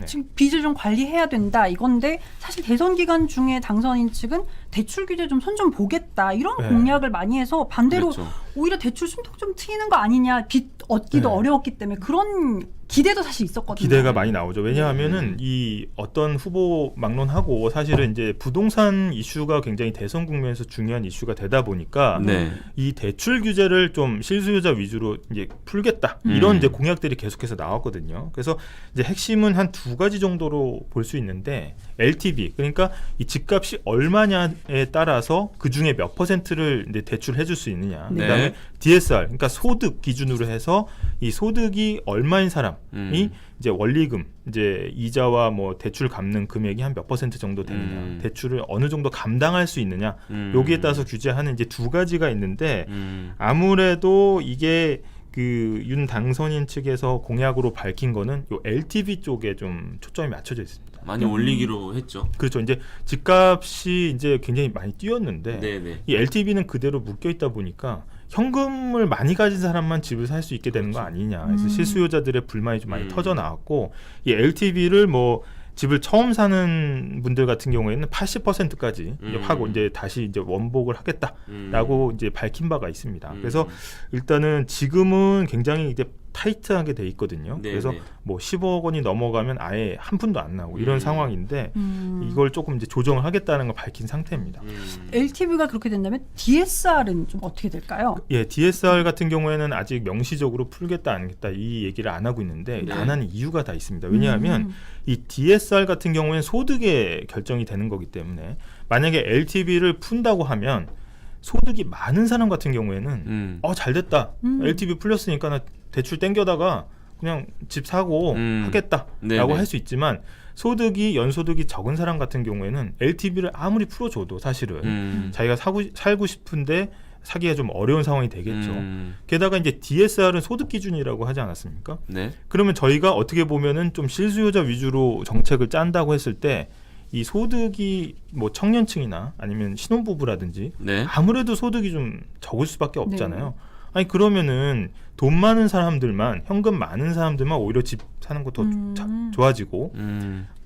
네. 지금 빚을 좀 관리해야 된다 이건데 사실 대선 기간 중에 당선인 측은 대출 규제 좀 손 좀 보겠다 이런 네. 공약을 많이 해서 반대로 그렇죠. 오히려 대출 숨통 좀 트이는 거 아니냐 빚 얻기도 네. 어려웠기 때문에 그런 기대도 사실 있었거든요. 기대가 많이 나오죠. 왜냐하면은 이 어떤 후보 막론하고 사실은 이제 부동산 이슈가 굉장히 대선 국면에서 중요한 이슈가 되다 보니까 네. 이 대출 규제를 좀 실수요자 위주로 이제 풀겠다 이런 이제 공약들이 계속해서 나왔거든요. 그래서 이제 핵심은 한 두 가지 정도로 볼 수 있는데 LTV 그러니까 이 집값이 얼마냐에 따라서 그 중에 몇 %를 이제 대출해줄 수 있느냐. 네. 그다음에 DSR 그러니까 소득 기준으로 해서 이 소득이 얼마인 사람이 이제 원리금 이제 이자와 뭐 대출 갚는 금액이 한 몇 % 정도 되느냐 대출을 어느 정도 감당할 수 있느냐 여기에 따라서 규제하는 이제 두 가지가 있는데 아무래도 이게 그 윤 당선인 측에서 공약으로 밝힌 거는 요 LTV 쪽에 좀 초점이 맞춰져 있습니다. 많이 올리기로 했죠. 그렇죠. 이제 집값이 이제 굉장히 많이 뛰었는데 네네. 이 LTV는 그대로 묶여 있다 보니까 현금을 많이 가진 사람만 집을 살 수 있게 되는 거 아니냐. 그래서 실수요자들의 불만이 좀 많이 터져 나왔고 이 LTV를 뭐 집을 처음 사는 분들 같은 경우에는 80%까지 하고 이제 다시 이제 원복을 하겠다라고 이제 밝힌 바가 있습니다. 그래서 일단은 지금은 굉장히 이제 타이트하게 돼 있거든요. 네네. 그래서 뭐 15억 원이 넘어가면 아예 한 푼도 안 나오고 이런 상황인데 이걸 조금 이제 조정을 하겠다는 걸 밝힌 상태입니다. LTV가 그렇게 된다면 DSR은 좀 어떻게 될까요? 예, DSR 같은 경우에는 아직 명시적으로 풀겠다 안 하겠다 이 얘기를 안 하고 있는데 네. 안 하는 이유가 다 있습니다. 왜냐하면 이 DSR 같은 경우에는 소득에 결정이 되는 거기 때문에 만약에 LTV를 푼다고 하면 소득이 많은 사람 같은 경우에는 잘 됐다. LTV 풀렸으니까 나 대출 땡겨다가 그냥 집 사고 하겠다라고 네네. 할 수 있지만 소득이 연소득이 적은 사람 같은 경우에는 LTV를 아무리 풀어줘도 사실은 자기가 살고 싶은데 사기가 좀 어려운 상황이 되겠죠. 게다가 이제 DSR은 소득 기준이라고 하지 않았습니까? 네. 그러면 저희가 어떻게 보면은 좀 실수요자 위주로 정책을 짠다고 했을 때 이 소득이 뭐 청년층이나 아니면 신혼부부라든지 네. 아무래도 소득이 좀 적을 수밖에 없잖아요. 아니 그러면은 돈 많은 사람들만 현금 많은 사람들만 오히려 집 사는 거 더 좋아지고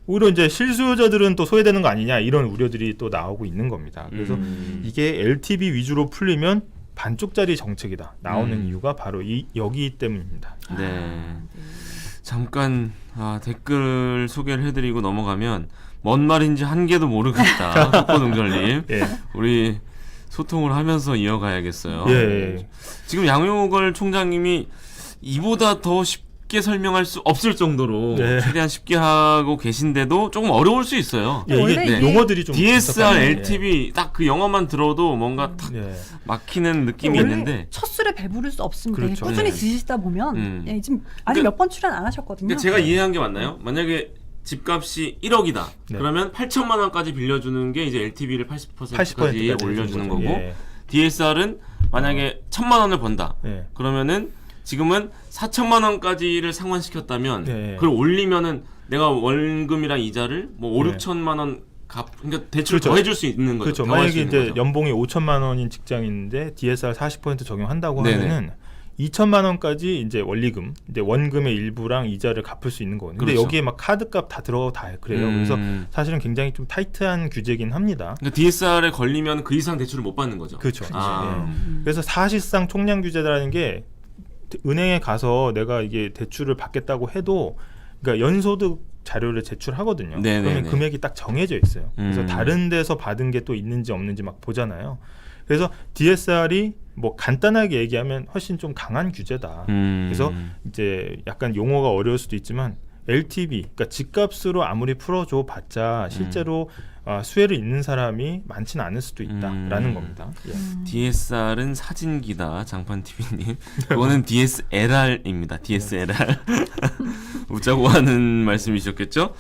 오히려 이제 실수요자들은 또 소외되는 거 아니냐 이런 우려들이 또 나오고 있는 겁니다. 그래서 이게 LTV 위주로 풀리면 반쪽짜리 정책이다 나오는 이유가 바로 여기 때문입니다. 네. 잠깐 댓글 소개를 해드리고 넘어가면 뭔 말인지 한 개도 모르겠다. 국보동절님. 예. 우리 소통을 하면서 이어가야겠어요. 예. 지금 양용걸 총장님이 이보다 더 쉽게 설명할 수 없을 정도로 네. 최대한 쉽게 하고 계신데도 조금 어려울 수 있어요. 예, 이게 원래 용어들이 좀 DSR, 복잡하네. LTV 딱 그 영어만 들어도 뭔가 탁 예. 막히는 느낌이 원래 있는데 첫 술에 배부를 수 없습니다. 그렇죠. 꾸준히 네. 드시다 보면 예, 지금 아직 근데- 몇 번 출연 안 하셨거든요. 근데 제가 이해한 게 맞나요? 만약에 집값이 1억이다. 네. 그러면 8천만 원까지 빌려주는 게 이제 LTV를 80%까지 80%까지 올려주는 거고 예. DSR은 만약에 1,000만 원을 번다. 예. 그러면은 지금은 4천만 원까지를 상환시켰다면 네. 그걸 올리면은 내가 월금이랑 이자를 뭐 5, 네. 6천만 원 그러니까 대출 그렇죠. 더 해줄 수 있는 거죠. 그렇죠. 더 할 만약에 수 있는 이제 거죠. 연봉이 5천만 원인 직장인인데 DSR 40% 적용한다고 네네. 하면은 2천만 원까지 이제 원리금, 이제 원금의 일부랑 이자를 갚을 수 있는 거예요. 근데 그렇죠. 여기에 막 카드값 다 들어가고 다 그래요. 그래서 사실은 굉장히 좀 타이트한 규제긴 합니다. 그러니까 DSR에 걸리면 그 이상 대출을 못 받는 거죠. 그렇죠. 아. 예. 그래서 사실상 총량 규제라는 게 은행에 가서 내가 이게 대출을 받겠다고 해도 그러니까 연소득 자료를 제출하거든요. 네네네. 그러면 금액이 딱 정해져 있어요. 그래서 다른 데서 받은 게 또 있는지 없는지 막 보잖아요. 그래서 DSR이 뭐 간단하게 얘기하면 훨씬 좀 강한 규제다. 그래서 이제 약간 용어가 어려울 수도 있지만 LTV, 그러니까 집값으로 아무리 풀어줘 봤자 실제로 수혜를 잇는 사람이 많지는 않을 수도 있다라는 겁니다. 예. DSR은 사진기다, 장판TV님. 그거는 DSLR입니다. DSLR. 웃자고 하는 말씀이셨겠죠?